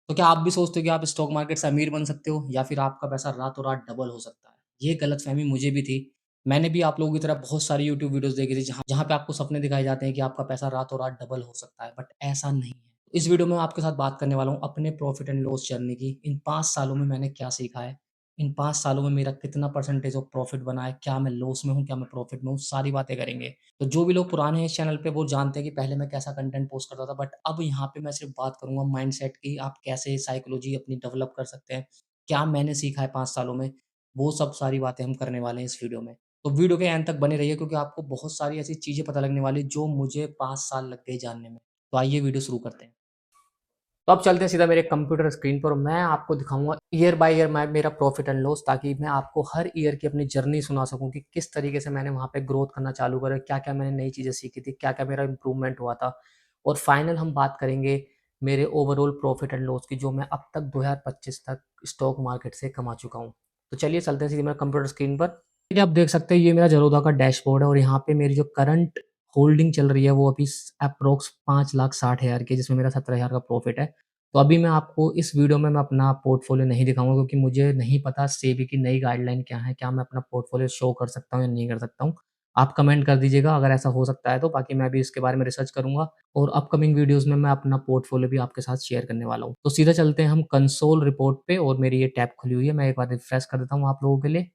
तो क्या आप भी सोचते हो कि आप स्टॉक मार्केट से अमीर बन सकते हो या फिर आपका पैसा रातों-रात डबल हो सकता है? ये गलतफ़हमी मुझे भी थी। मैंने भी आप लोगों की तरह बहुत सारी यूट्यूब वीडियोज़ देखी थी जहाँ जहाँ पे आपको सपने दिखाए जाते हैं कि आपका पैसा रातों-रात डबल हो सकता है, बट ऐसा नहीं है। इस वीडियो में मैं आपके साथ बात करने वाला हूँ अपने प्रॉफ़िट एंड लॉस जर्नी की। इन 5 सालों में मैंने क्या सीखा है? इन 5 सालों में मेरा कितना परसेंटेज ऑफ प्रॉफ़िट बना है? क्या मैं लॉस में हूँ? क्या मैं प्रॉफ़िट में हूँ? सारी बातें करेंगे। तो जो भी लोग पुराने हैं इस चैनल पे वो जानते हैं कि पहले मैं कैसा कंटेंट पोस्ट करता था, बट अब यहाँ पे मैं सिर्फ़ बात करूँगा माइंडसेट की, आप कैसे साइकोलॉजी अपनी डेवलप कर सकते हैं। क्या मैंने सीखा है 5 सालों में, वो सब सारी बातें हम करने वाले हैं इस वीडियो में। तो वीडियो के एंड तक बने रहिए क्योंकि आपको बहुत सारी ऐसी चीज़ें पता लगने वाली जो मुझे 5 साल लग गए जानने में। तो आइए वीडियो शुरू करते हैं। तो अब चलते हैं सीधा मेरे कंप्यूटर स्क्रीन पर और मैं आपको दिखाऊँगा ईयर बाय ईयर मैं मेरा प्रॉफ़िट एंड लॉस, ताकि मैं आपको हर ईयर की अपनी जर्नी सुना सकूँ कि किस तरीके से मैंने वहाँ पे ग्रोथ करना चालू करा, क्या-क्या मैंने नई चीज़ें सीखी थी, क्या-क्या मेरा इम्प्रूवमेंट हुआ था। और फाइनल हम बात करेंगे मेरे ओवरऑल प्रॉफ़िट एंड लॉस की, जो मैं अब तक 2025 तक स्टॉक मार्केट से कमा चुका हूँ। तो चलिए चलते हैं सीधे मेरे कंप्यूटर स्क्रीन पर। देखिए आप देख सकते हैं ये मेरा ज़ेरोधा का डैशबोर्ड है और यहाँ पे मेरी जो करंट होल्डिंग चल रही है वो अभी एप्रॉक्स 5,60,000 की है, जिसमें मेरा 17,000 का प्रॉफ़िट है। तो अभी मैं आपको इस वीडियो में मैं अपना पोर्टफ़ोलियो नहीं दिखाऊँगा क्योंकि मुझे नहीं पता सेबी की नई गाइडलाइन क्या है? क्या मैं अपना पोर्टफ़ोलियो शो कर सकता हूँ या नहीं कर सकता हूँ? आप कमेंट कर दीजिएगा अगर ऐसा हो सकता है तो, बाकी मैं भी इसके बारे में रिसर्च करूँगा और अपकमिंग वीडियोज़ में मैं अपना पोर्टफ़ोलियो भी आपके साथ शेयर करने वाला हूँ। तो सीधा चलते हैं हम कंसोल रिपोर्ट पे और मेरी ये टैब खुली हुई है, मैं एक बार रिफ्रेश कर देता हूँ आप लोगों के लिए।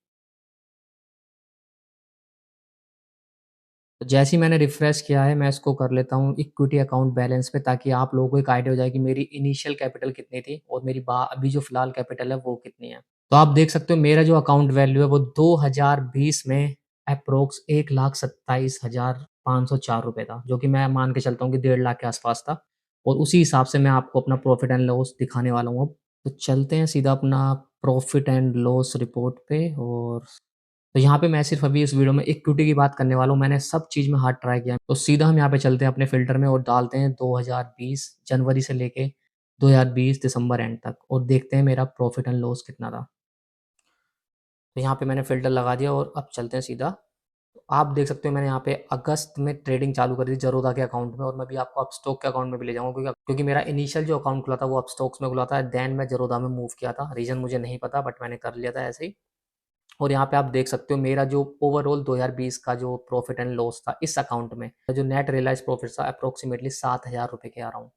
तो जैसे ही मैंने रिफ्रेश किया है, मैं इसको कर लेता हूँ इक्विटी अकाउंट बैलेंस पे, ताकि आप लोगों को एक आइडिया हो जाए कि मेरी इनिशियल कैपिटल कितनी थी और मेरी बा अभी जो फ़िलहाल कैपिटल है वो कितनी है। तो आप देख सकते हो मेरा जो अकाउंट वैल्यू है वो 2020 में एप्रॉक्स 1,27,504 रुपए था, जो कि मैं मान के चलता हूँ कि 1.5 लाख के आस-पास था और उसी हिसाब से मैं आपको अपना प्रॉफ़िट एंड लॉस दिखाने वाला हूँ अब। तो चलते हैं सीधा अपना प्रॉफ़िट एंड लॉस रिपोर्ट पे और तो यहाँ पे मैं सिर्फ़ अभी इस वीडियो में इक्विटी की बात करने वाला हूँ, मैंने सब चीज़ में हाथ ट्राई किया है। तो सीधा हम यहाँ पे चलते हैं अपने फ़िल्टर में और डालते हैं 2020 जनवरी से लेके 2020 दिसंबर एंड तक और देखते हैं मेरा प्रॉफ़िट एंड लॉस कितना था। तो यहाँ पे मैंने फ़िल्टर लगा दिया और अब चलते हैं सीधा। तो आप देख सकते हो मैंने यहाँ पे अगस्त में ट्रेडिंग चालू कर दी ज़रोधा के अकाउंट में और मैं भी आपको अपस्टॉक के अकाउंट में भी ले जाऊँगा क्योंकि मेरा इनिशियल जो अकाउंट खुला था वो अपस्टॉक्स में खुला था, देन मैं ज़रोधा में मूव किया था। रीज़न मुझे नहीं पता बट मैंने कर लिया था ऐसे ही। और यहाँ पे आप देख सकते हो मेरा जो ओवरऑल 2020 का जो प्रॉफिट एंड लॉस था इस अकाउंट में, जो नेट रियलाइज़ प्रॉफिट था अप्रॉक्सिमेटली 7,000 रुपए के आ रहा हूँ।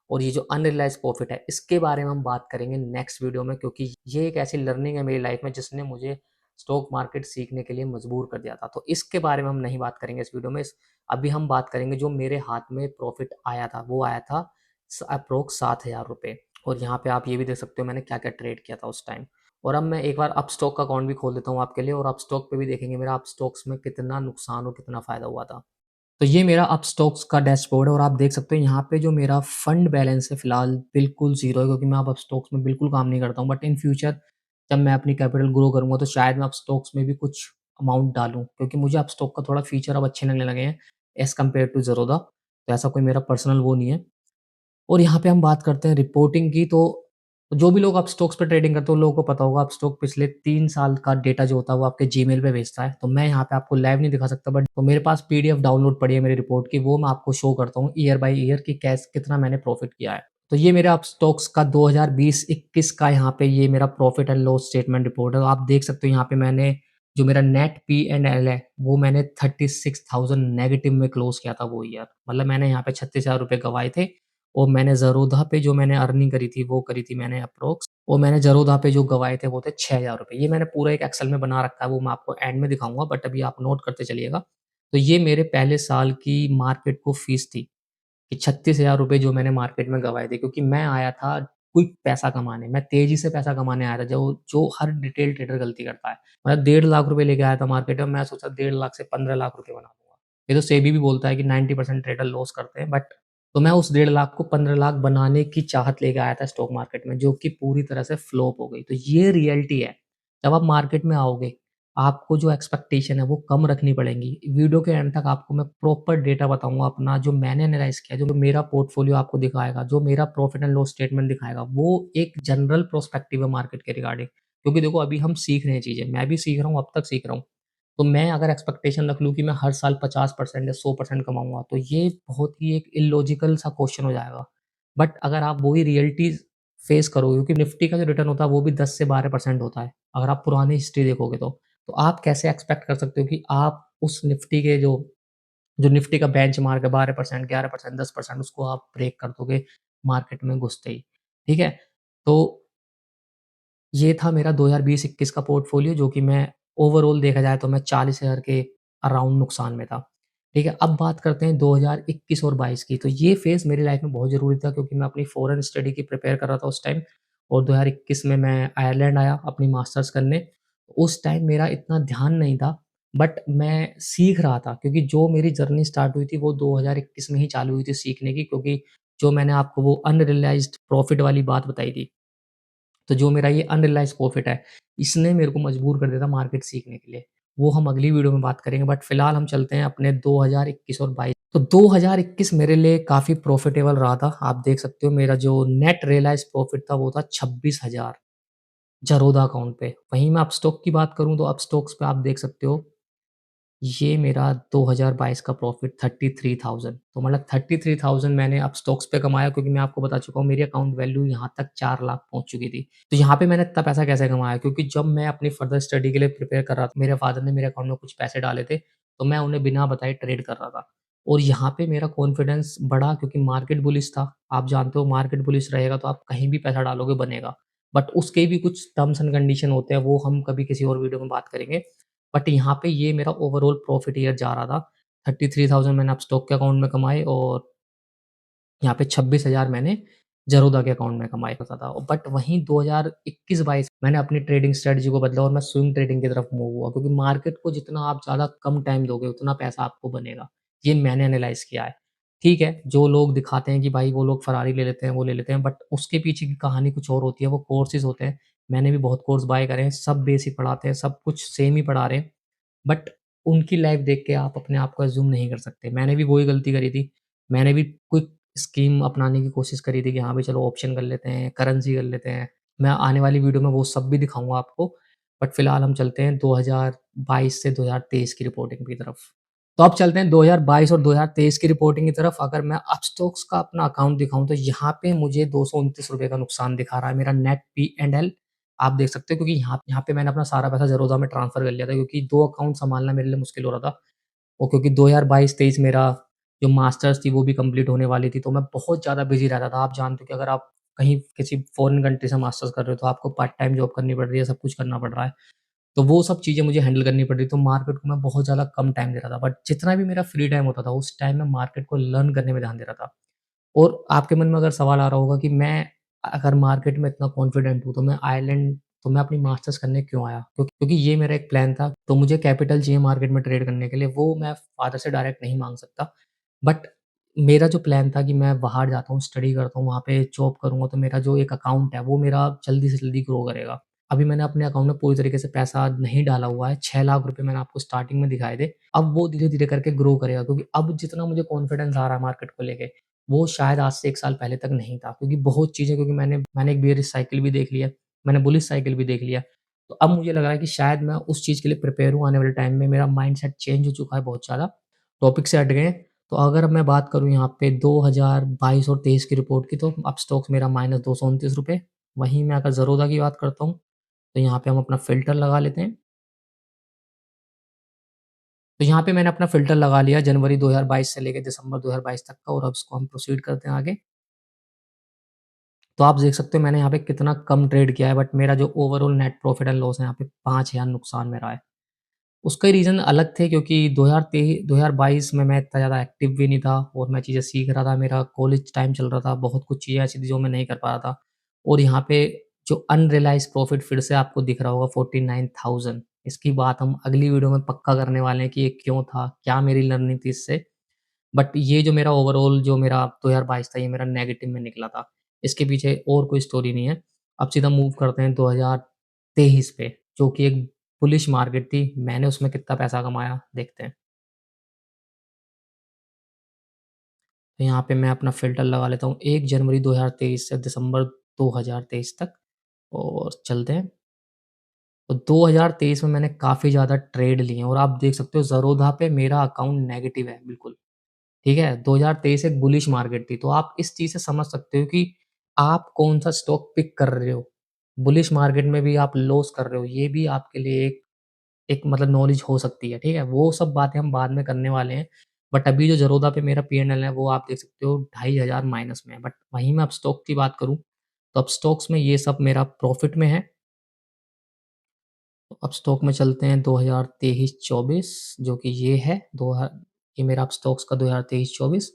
और ये जो अनरियलाइज़ प्रॉफिट है इसके बारे में हम बात करेंगे नेक्स्ट वीडियो में, क्योंकि ये एक ऐसी लर्निंग है मेरी लाइफ में जिसने मुझे स्टॉक मार्केट सीखने के लिए मजबूर कर दिया था। तो इसके बारे में हम नहीं बात करेंगे इस वीडियो में। अभी हम बात करेंगे जो मेरे हाथ में प्रॉफिट आया था, वो आया था अप्रोक्स 7,000 रुपए। और यहाँ पे आप ये भी देख सकते हो मैंने क्या-क्या ट्रेड किया था उस टाइम। और अब मैं एक बार अपस्टॉक का अकाउंट भी खोल देता हूँ आपके लिए और अपस्टॉक पे भी देखेंगे मेरा अपस्टॉक्स में कितना नुकसान और कितना फ़ायदा हुआ था। तो ये मेरा अपस्टॉक्स का डैशबोर्ड है और आप देख सकते हो यहाँ पे जो मेरा फंड बैलेंस है फ़िलहाल बिल्कुल ज़ीरो है, क्योंकि मैं अब अपस्टॉक्स में बिल्कुल काम नहीं करता हूँ। बट इन फ्यूचर जब मैं अपनी कैपिटल ग्रो करूँगा तो शायद मैं अपस्टॉक्स में भी कुछ अमाउंट डालूँ, क्योंकि मुझे अपस्टॉक का थोड़ा फीचर अब अच्छे लगने लगे हैं एज़ कम्पेयर टू ज़ेरोधा। तो ऐसा कोई मेरा पर्सनल वो नहीं है। और यहाँ पे हम बात करते हैं रिपोर्टिंग की, तो जो भी लोग अपस्टॉक्स पे ट्रेडिंग करते हैं उन लोगों को पता होगा अपस्टॉक पिछले 3 साल का डेटा जो होता है वो आपके जीमेल पे भेजता है। तो मैं यहाँ पे आपको लाइव नहीं दिखा सकता, बट तो मेरे पास पीडीएफ डाउनलोड पड़ी है मेरी रिपोर्ट की, वो मैं आपको शो करता हूँ ईयर बाय ईयर कि कैस कितना मैंने प्रॉफिट किया है। तो ये मेरा अपस्टॉक्स का 2020-21 का यहाँ पे ये मेरा profit and loss statement report है। आप देख सकते हो यहाँ पे मैंने जो मेरा नेट पी एंड एल है वो मैंने 36,000 नेगेटिव में क्लोज किया था वो ईयर। मतलब मैंने यहाँ पे 36,000 रुपए गँवाए थे और मैंने ज़रोधा पे जो मैंने अर्निंग करी थी, वो करी थी मैंने अप्रॉक्स, और मैंने ज़रोधा पे जो गँवाए थे वो थे 6,000 रुपए। ये मैंने पूरा एक एक्सेल में बना रखा है, वो मैं आपको एंड में दिखाऊँगा, बट अभी आप नोट करते चलिएगा। तो ये मेरे पहले साल की मार्केट को फीस थी कि 36,000 रुपए जो मैंने मार्केट में गँवाए थे, क्योंकि मैं आया था क्विक पैसा कमाने, मैं तेज़ी से पैसा कमाने आया था, जो जो हर रिटेल ट्रेडर गलती करता है। मैं 1.5 लाख रुपए लेके आया था मार्केट में, मैं सोचा 1.5 लाख से 15 लाख रुपए बना दूँगा। ये तो सेबी भी बोलता है कि 90% ट्रेडर लॉस करते हैं, बट तो मैं उस 1.5 लाख को 15 लाख बनाने की चाहत लेके आया था स्टॉक मार्केट में, जो कि पूरी तरह से फ्लॉप हो गई। तो ये रियलिटी है। जब आप मार्केट में आओगे, आपको जो एक्सपेक्टेशन है वो कम रखनी पड़ेंगी। वीडियो के एंड तक आपको मैं प्रॉपर डेटा बताऊँगा अपना, जो मैंने एनालाइज़ किया, जो मेरा पोर्टफोलियो आपको दिखाएगा, जो मेरा प्रॉफिट एंड लॉस स्टेटमेंट दिखाएगा, वो एक जनरल पर्सपेक्टिव है मार्केट के रिगार्डिंग। क्योंकि देखो अभी हम सीख रहे हैं चीज़ें, मैं भी सीख रहा हूँ, अब तक सीख रहा हूँ। तो मैं अगर एक्सपेक्टेशन रख लूँ कि मैं हर साल 50% या 100% कमाऊँगा, तो ये बहुत ही एक इलॉजिकल सा क्वेश्चन हो जाएगा। बट अगर आप वही रियलिटीज़ फेस करोगे क्योंकि निफ्टी का जो रिटर्न होता है वो भी 10 से 12% होता है, अगर आप पुरानी हिस्ट्री देखोगे तो। तो आप कैसे एक्सपेक्ट कर सकते हो कि आप उस निफ्टी के जो निफ्टी का बेंचमार्क है 12%, 11%, 10% उसको आप ब्रेक कर दोगे मार्केट में घुसते ही, ठीक है? तो ये था मेरा 2020-21 का पोर्टफ़ोलियो जो कि मैं ओवरऑल देखा जाए तो मैं 40,000 के अराउंड नुकसान में था। ठीक है? अब बात करते हैं 2021 और 22 की, तो ये फ़ेज़ मेरी लाइफ़ में बहुत ज़रूरी था क्योंकि मैं अपनी फ़ॉरेन स्टडी की प्रिपेयर कर रहा था उस टाइम और 2021 में मैं आयरलैंड आया अपनी मास्टर्स करने। उस टाइम मेरा इतना ध्यान नहीं था, बट मैं सीख रहा था क्योंकि जो मेरी जर्नी स्टार्ट हुई थी वो 2021 में ही चालू हुई थी सीखने की क्योंकि जो मैंने आपको वो अनरियलाइज़्ड प्रॉफ़िट वाली बात बताई थी। तो जो मेरा ये अनरियलाइज़ प्रॉफ़िट है, इसने मेरे को मजबूर कर दिया था मार्केट सीखने के लिए। वो हम अगली वीडियो में बात करेंगे बट फ़िलहाल हम चलते हैं अपने 2021 और 22। तो 2021 मेरे लिए काफ़ी प्रॉफ़िटेबल रहा था। आप देख सकते हो मेरा जो नेट रियलाइज़ प्रॉफ़िट था वो था 26,000 ज़रोदा अकाउंट पे। वहीं मैं अपस्टॉक की बात करूँ तो अपस्टॉक्स पे आप देख सकते हो ये मेरा 2022 का प्रॉफ़िट 33,000 तो मतलब 33,000 मैंने अब स्टॉक्स पे कमाया क्योंकि मैं आपको बता चुका हूँ मेरी अकाउंट वैल्यू यहाँ तक 4 लाख पहुँच चुकी थी। तो यहाँ पे मैंने इतना पैसा कैसे कमाया क्योंकि जब मैं अपनी फर्दर स्टडी के लिए प्रिपेयर कर रहा था, मेरे फ़ादर ने मेरे अकाउंट में कुछ पैसे डाले थे, तो मैं उन्हें बिना बताए ट्रेड कर रहा था। और यहाँ पे मेरा कॉन्फिडेंस बढ़ा क्योंकि मार्केट बुलिश था। आप जानते हो मार्केट बुलिश रहेगा तो आप कहीं भी पैसा डालोगे बनेगा। बट उसके भी कुछ टर्म्स एंड कंडीशन होते हैं, वो हम कभी किसी और वीडियो में बात करेंगे। बट यहाँ पे ये मेरा ओवरऑल प्रॉफिट ईयर जा रहा था। 33,000 मैंने अपस्टॉक के अकाउंट में कमाए और यहाँ पे 26,000 मैंने ज़रोदा के अकाउंट में कमाया करता था। बट वहीं 2021-22 मैंने अपनी ट्रेडिंग स्ट्रैटेजी को बदला और मैं स्विंग ट्रेडिंग की तरफ मूव हुआ क्योंकि मार्केट को जितना आप ज़्यादा कम टाइम दोगे, उतना पैसा आपको बनेगा। ये मैंने एनालाइज़ किया है। ठीक है, जो लोग दिखाते हैं कि भाई वो लोग फ़ेरारी ले लेते हैं, वो ले लेते हैं, बट उसके पीछे की कहानी कुछ और होती है, वो कोर्सेज़ होते हैं। मैंने भी बहुत कोर्स बाय करे हैं, सब बेसिक पढ़ाते हैं, सब कुछ सेम ही पढ़ा रहे हैं। बट उनकी लाइफ़ देख के आप अपने आप को अज़्यूम नहीं कर सकते। मैंने भी वही गलती करी थी। मैंने भी क्विक स्कीम अपनाने की कोशिश करी थी कि हाँ, भाई चलो ऑप्शन कर लेते हैं, करेंसी कर लेते हैं। मैं आने वाली वीडियो में वो सब भी दिखाऊँगा आपको। बट फ़िलहाल हम चलते हैं 2022 से 2023 की रिपोर्टिंग की तरफ। तो अब चलते हैं 2022 और 2023 की रिपोर्टिंग की तरफ। अगर मैं अपस्टॉक्स का अपना अकाउंट दिखाऊँ तो यहाँ पे मुझे ₹229 का नुकसान दिखा रहा है मेरा नेट पी&एल। आप देख सकते हो क्योंकि यहाँ यहाँ पे मैंने अपना सारा पैसा ज़ेरोधा में ट्रांसफ़र कर लिया था क्योंकि 2 अकाउंट सँभालना मेरे लिए मुश्किल हो रहा था। और क्योंकि 2022-23 मेरा जो मास्टर्स थी वो भी कंप्लीट होने वाली थी, तो मैं बहुत ज़्यादा बिज़ी रहता था। आप जानते हो कि अगर आप कहीं किसी फ़ॉरेन कंट्री से मास्टर्स कर रहे हो तो आपको पार्ट टाइम जॉब करनी पड़ रही है, सब कुछ करना पड़ रहा है। तो वो सब चीज़ें मुझे हैंडल करनी पड़ रही, तो मार्केट को मैं बहुत ज़्यादा कम टाइम दे रहा था। बट जितना भी मेरा फ्री टाइम होता था, उस टाइम मैं मार्केट को लर्न करने में ध्यान दे रहा था। और आपके मन में अगर सवाल आ रहा होगा कि मैं अगर मार्केट में इतना कॉन्फिडेंट हूँ, तो मैं अपनी मास्टर्स करने क्यों आया? क्योंकि ये मेरा एक प्लान था, तो मुझे कैपिटल चाहिए मार्केट में ट्रेड करने के लिए, वो मैं फ़ादर से डायरेक्ट नहीं माँग सकता। बट मेरा जो प्लान था कि मैं बाहर जाता हूँ, स्टडी करता हूँ, वहाँ पे जॉब करूँगा, तो मेरा जो एक अकाउंट है, वो मेरा जल्दी से जल्दी ग्रो करेगा। अभी मैंने अपने अकाउंट में पूरी तरीके से पैसा नहीं डाला हुआ है, 6 लाख रुपए मैंने आपको स्टार्टिंग में दिखाए थे। अब वो धीरे-धीरे करके ग्रो करेगा क्योंकि अब जितना मुझे कॉन्फिडेंस आ रहा है मार्केट को लेके, वो शायद आज से 1 साल पहले तक नहीं था क्योंकि बहुत चीज़ें क्योंकि मैंने एक बेयरिश साइकिल भी देख लिया, मैंने बुलिश साइकिल भी देख लिया। तो अब मुझे लग रहा है कि शायद मैं उस चीज़ के लिए प्रिपेयर हूँ आने वाले टाइम में, मेरा माइंडसेट चेंज हो चुका है बहुत ज़्यादा, टॉपिक से हट गए हैं। तो अगर मैं बात करूँ यहाँ पे 2022 और 23 की रिपोर्ट की तो अपस्टॉक्स मेरा -229 वहीं मैं अगर ज़रोदा की बात करता हूँ, तो यहाँ पे हम अपना फ़िल्टर लगा लेते हैं। तो यहाँ पे मैंने अपना फ़िल्टर लगा लिया जनवरी 2022 से लेके दिसंबर 2022 तक का और अब इसको हम प्रोसीड करते हैं आगे। तो आप देख सकते हो मैंने यहाँ पे कितना कम ट्रेड किया है बट मेरा जो overall net profit and loss है यहाँ पे 5,000 नुकसान मेरा है। उसके रीज़न अलग थे क्योंकि 2022 में मैं इतना ज़्यादा एक्टिव भी नहीं था और मैं चीज़ें सीख रहा था, मेरा कॉलेज टाइम चल रहा था, बहुत कुछ चीज़ें ऐसी थी जो मैं नहीं कर पा रहा था। और यहाँ पे जो अनरियलाइज़्ड प्रॉफ़िट फिर से आपको दिख रहा होगा 49,000 इसकी बात हम अगली वीडियो में पक्का करने वाले हैं कि ये क्यों था? क्या मेरी लर्निंग थी इससे? बट ये जो मेरा ओवरऑल जो मेरा 2022 था, ये मेरा नेगेटिव में निकला था। इसके पीछे और कोई स्टोरी नहीं है। अब सीधा मूव करते हैं 2023 पे, जो कि एक बुलिश मार्केट थी। मैंने उसमें कितना पैसा कमाया, देखते हैं। तो यहाँ पे मैं अपना फ़िल्टर लगा लेता हूँ 1 जनवरी 2023 से दिसंबर 2023 तक और चलते हैं। तो 2023 में मैंने काफ़ी ज़्यादा ट्रेड लिए हैं और आप देख सकते हो ज़रोधा पे मेरा अकाउंट नेगेटिव है, बिल्कुल। ठीक है? 2023 एक बुलिश मार्केट थी, तो आप इस चीज़ से समझ सकते हो कि आप कौन-सा स्टॉक पिक कर रहे हो। बुलिश मार्केट में भी आप लॉस कर रहे हो, ये भी आपके लिए एक एक मतलब नॉलेज हो सकती है, ठीक है? वो सब बातें हम बाद में करने वाले हैं। बट अभी जो ज़रोदा पे मेरा पी&एल है वो आप देख सकते हो 2500 माइनस में है। बट वहीं मैं अब स्टॉक की बात करूँ, तो अब स्टॉक्स में ये सब मेरा प्रॉफ़िट में है। तो अब स्टॉक में चलते हैं 2023-24 जो कि ये है, दो ह ये मेरा अब स्टॉक्स का 2023-24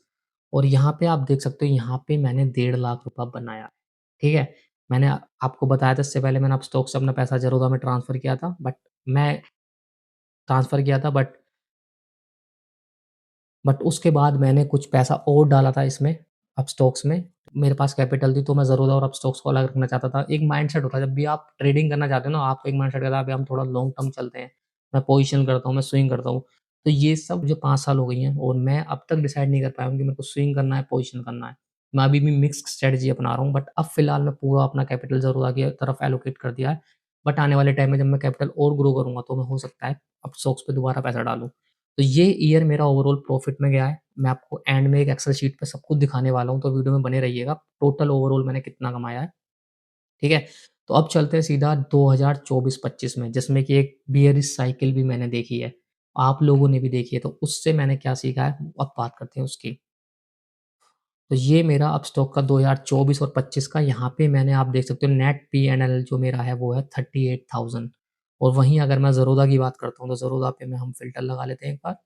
और यहाँ पे आप देख सकते हो यहाँ पे मैंने 1.5 लाख रुपए बनाया, ठीक है? मैंने आपको बताया था इससे पहले मैंने अब स्टॉक से अपना पैसा ज़रोदा में ट्रांसफ़र किया था मैं ट्रांसफ़र किया था बट उसके बाद मैंने कुछ पैसा और डाला था इसमें, अपस्टॉक्स में। मेरे पास कैपिटल थी तो मैं ज़रोदा और अपस्टॉक्स को अलग रखना चाहता था। एक माइंडसेट होता है जब भी आप ट्रेडिंग करना चाहते हो ना, आपको एक माइंडसेट रहता है अभी हम थोड़ा लॉन्ग टर्म चलते हैं। मैं पोज़ीशन करता हूँ, मैं स्विंग करता हूँ। तो ये सब मुझे 5 साल हो गई हैं और मैं अब तक डिसाइड नहीं कर पाया हूँ कि मेरे को स्विंग करना है, पोज़ीशन करना है। मैं अभी भी मिक्स्ड स्ट्रैटेजी अपना रहा हूँ बट अब फ़िलहाल मैं पूरा अपना कैपिटल ज़रोदा की तरफ एलोकेट कर दिया है। बट आने वाले टाइम में जब मैं कैपिटल और ग्रो करूँगा तो मैं हो सकता है अपस्टॉक्स पे दोबारा पैसा डालूँ। तो ये ईयर मेरा ओवरऑल प्रॉफिट में गया है। मैं आपको एंड में एक एक्सेल शीट पे सब कुछ दिखाने वाला हूँ, तो वीडियो में बने रहिएगा। टोटल ओवरऑल मैंने कितना कमाया है, ठीक है? तो अब चलते हैं सीधा 2024-25 में, जिसमें कि एक बियरिश साइकिल भी मैंने देखी है। आप लोगों ने भी देखी है, तो उससे मैंने क्या सीखा है, अब बात करते हैं उसकी। तो ये मेरा अब स्टॉक का 2024 और 25 का यहाँ पे मैंने आप देख सकते हो नेट पी&एल जो मेरा है वो है 38,000 और वहीं अगर मैं ज़रोदा की बात करता हूँ, तो ज़रोदा पे मैं हम फ़िल्टर लगा लेते हैं एक बार।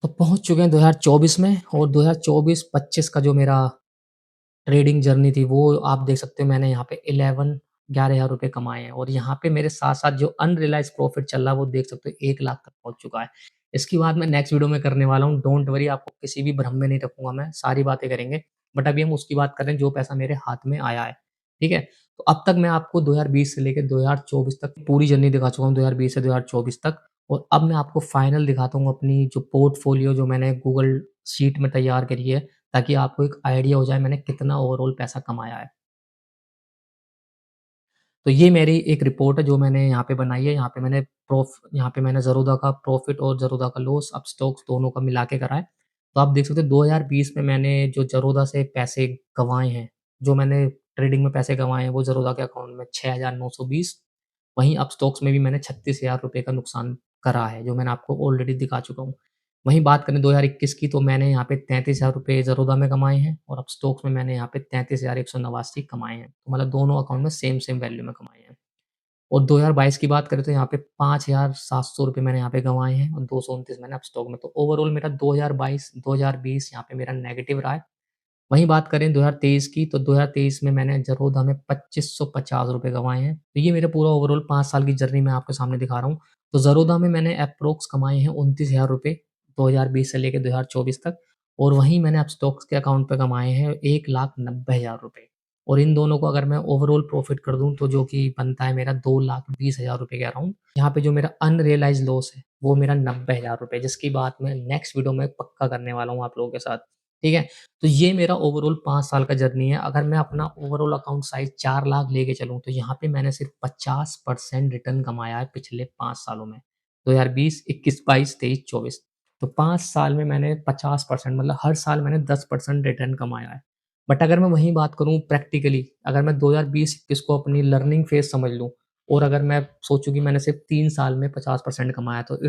तो पहुँच चुके हैं 2024 में और 2024-25 का जो मेरा ट्रेडिंग जर्नी थी वो आप देख सकते हो मैंने यहाँ पे 11,000 रुपए कमाए हैं और यहाँ पे मेरे साथ-साथ जो अनरियलाइज़्ड प्रॉफ़िट चल रहा है वो देख सकते हो 1 लाख तक पहुँच चुका है। इसकी बात मैं नेक्स्ट वीडियो में करने वाला हूँ, डोंट वरी आपको किसी भी भ्रम में नहीं रखूँगा मैं, सारी बातें करेंगे। बट अभी हम उसकी बात कर रहे हैं जो पैसा मेरे हाथ में आया है, ठीक है? तो अब तक मैं आपको 2020 से लेके 2024 तक पूरी जर्नी दिखा चुका हूँ 2020 से 2024 तक और अब मैं आपको फाइनल दिखाता हूँ अपनी जो पोर्टफ़ोलियो जो मैंने गूगल शीट में तैयार करी है ताकि आपको एक आइडिया हो जाए मैंने कितना ओवरऑल पैसा कमाया है। तो ये मेरी एक रिपोर्ट है जो मैंने यहाँ पे बनाई है, यहाँ पे मैंने ज़रोदा का प्रॉफ़िट और ज़रोदा का लॉस, अब स्टॉक्स दोनों का मिला के करा है। तो आप देख सकते हो 2020 में मैंने जो ज़रोदा से पैसे गँवाए हैं, जो मैंने ट्रेडिंग में पैसे गँवाए हैं वो ज़रोदा के अकाउंट में 6,920 वहीं अब स्टॉक्स में भी मैंने 36,000 रुपए का नुकसान करा है, जो मैंने आपको ऑलरेडी दिखा चुका हूँ। वहीं बात करें 2021 की तो मैंने यहाँ पे 33,000 रुपए ज़रोदा में कमाए हैं और अब स्टॉक्स में मैंने यहाँ पे 33,189 कमाए हैं। तो मतलब दोनों अकाउंट में सेम वैल्यू में कमाए हैं। और 2022 की बात करें तो यहाँ पे 5,700 रुपए मैंने यहाँ पे गँवाए हैं और 229 मैंने अब स्टॉक में। तो ओवरऑल मेरा 2022, 2020 यहाँ पे मेरा नेगेटिव रहा है। वहीं बात करें 2023 की तो 2023 में मैंने ज़रोधा में 2550 रुपए गँवाए हैं। तो ये मेरा पूरा ओवरऑल 5 साल की जर्नी मैं आपके सामने दिखा रहा हूँ। तो ज़रोधा में मैंने एप्रॉक्स कमाए हैं 29,000 रुपए 2020 से लेके 2024 तक और वहीं मैंने अब स्टॉक्स के अकाउंट पे कमाए हैं 1,90,000 रुपए और इन दोनों को अगर मैं ओवरऑल प्रॉफिट कर दूँ तो जो कि बनता है मेरा 2,20,000 रुपए के अराउंड। यहाँ पे जो मेरा अनरियलाइज़्ड लॉस है वो मेरा 90,000 रुपए जिसकी बात मैं नेक्स्ट वीडियो में पक्का करने वाला हूँ आप लोगों के साथ। ठीक है? तो ये मेरा ओवरऑल 5 साल का जर्नी है। अगर मैं अपना ओवरऑल अकाउंट साइज़ 4 लाख लेके चलूँ, तो यहाँ पे मैंने सिर्फ़ 50% रिटर्न कमाया है पिछले 5 सालों में। 2020, 21, 22, 23, 24 तो 5 साल में मैंने 50% मतलब हर साल मैंने 10% रिटर्न कमाया है। बट अगर मैं वहीं बात करूँ प्रैक्टिकली, अगर मैं 2020-21 को अपनी लर्निंग फ़ेज़ समझ लूँ और अगर मैं सोचूँ कि मैंने सिर्फ़ 3 साल में 50% कमाया, तो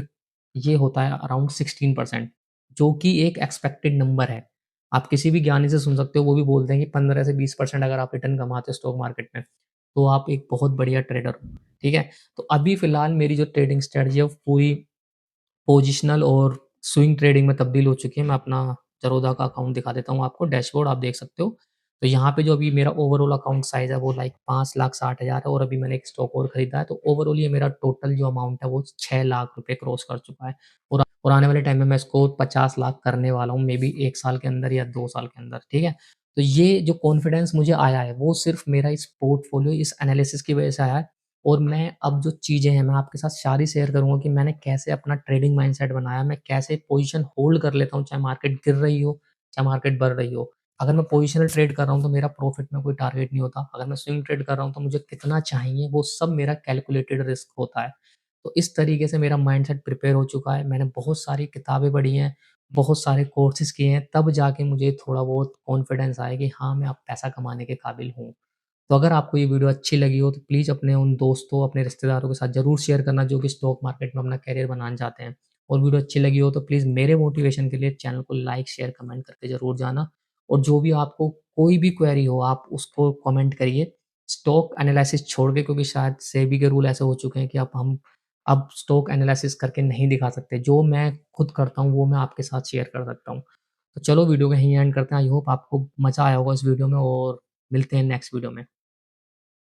ये होता है अराउंड 16% जो कि एक एक्सपेक्टेड नंबर है। आप किसी भी ज्ञानी से सुन सकते हो, वो भी बोलते हैं कि 15 से 20% अगर आप रिटर्न कमाते हो स्टॉक मार्केट में, तो आप एक बहुत बढ़िया ट्रेडर हो, ठीक है? तो अभी फ़िलहाल मेरी जो ट्रेडिंग स्ट्रैटेजी है, वो पूरी पोजिशनल और स्विंग ट्रेडिंग में तब्दील हो चुकी है। मैं अपना ज़रोधा का अकाउंट दिखा देता हूँ आपको, डैशबोर्ड आप देख सकते हो। तो यहाँ पे जो अभी मेरा ओवरऑल अकाउंट साइज़ है, वो लाइक 5,60,000 है और अभी मैंने एक स्टॉक और खरीदा है, तो ओवरऑल ये मेरा टोटल जो अमाउंट है, वो 6 लाख रुपए क्रॉस कर चुका है। और आने वाले टाइम में मैं इसको 50 लाख करने वाला हूँ, मेबी 1 साल के अंदर या 2 साल के अंदर, ठीक है? तो ये जो कॉन्फिडेंस मुझे आया है, वो सिर्फ़ मेरा इस पोर्टफ़ोलियो, इस एनालिसिस की वजह से आया है और मैं अब जो चीज़ें हैं, मैं आपके साथ सारी शेयर करूँगा कि मैंने कैसे अपना ट्रेडिंग माइंडसेट बनाया, मैं कैसे पोज़ीशन होल्ड कर लेता हूँ, चाहे मार्केट गिर रही हो, चाहे मार्केट बढ़ रही हो। अगर मैं पोज़ीशनल ट्रेड कर रहा हूँ, तो मेरा प्रॉफ़िट में कोई टारगेट नहीं होता। अगर मैं स्विंग ट्रेड कर रहा हूँ, तो मुझे कितना चाहिए, वो सब मेरा कैलकुलेटेड रिस्क होता है। तो इस तरीके से मेरा माइंडसेट प्रिपेयर हो चुका है। मैंने बहुत सारी किताबें पढ़ी हैं, बहुत सारे कोर्सेज़ किए हैं, तब जाके मुझे थोड़ा बहुत कॉन्फिडेंस आया कि हाँ, मैं अब पैसा कमाने के काबिल हूँ। तो अगर आपको ये वीडियो अच्छी लगी हो तो प्लीज़ अपने उन दोस्तों, अपने रिश्तेदारों के साथ ज़रूर शेयर करना जो कि स्टॉक मार्केट में अपना करियर बनाना चाहते हैं। और वीडियो अच्छी लगी हो तो प्लीज़ मेरे मोटिवेशन के लिए चैनल को लाइक, शेयर, कमेंट करके ज़रूर जाना। और जो भी आपको कोई भी क्वेरी हो आप उसको कमेंट करिए। स्टॉक एनालिसिस छोड़ के, क्योंकि शायद सेबी के रूल ऐसे हो चुके हैं कि अब स्टॉक एनालिसिस करके नहीं दिखा सकते। जो मैं खुद करता हूँ वो मैं आपके साथ शेयर कर सकता हूँ। तो चलो वीडियो को यहीं एंड करते हैं। आई होप आपको मज़ा आया होगा इस वीडियो में और मिलते हैं नेक्स्ट वीडियो में।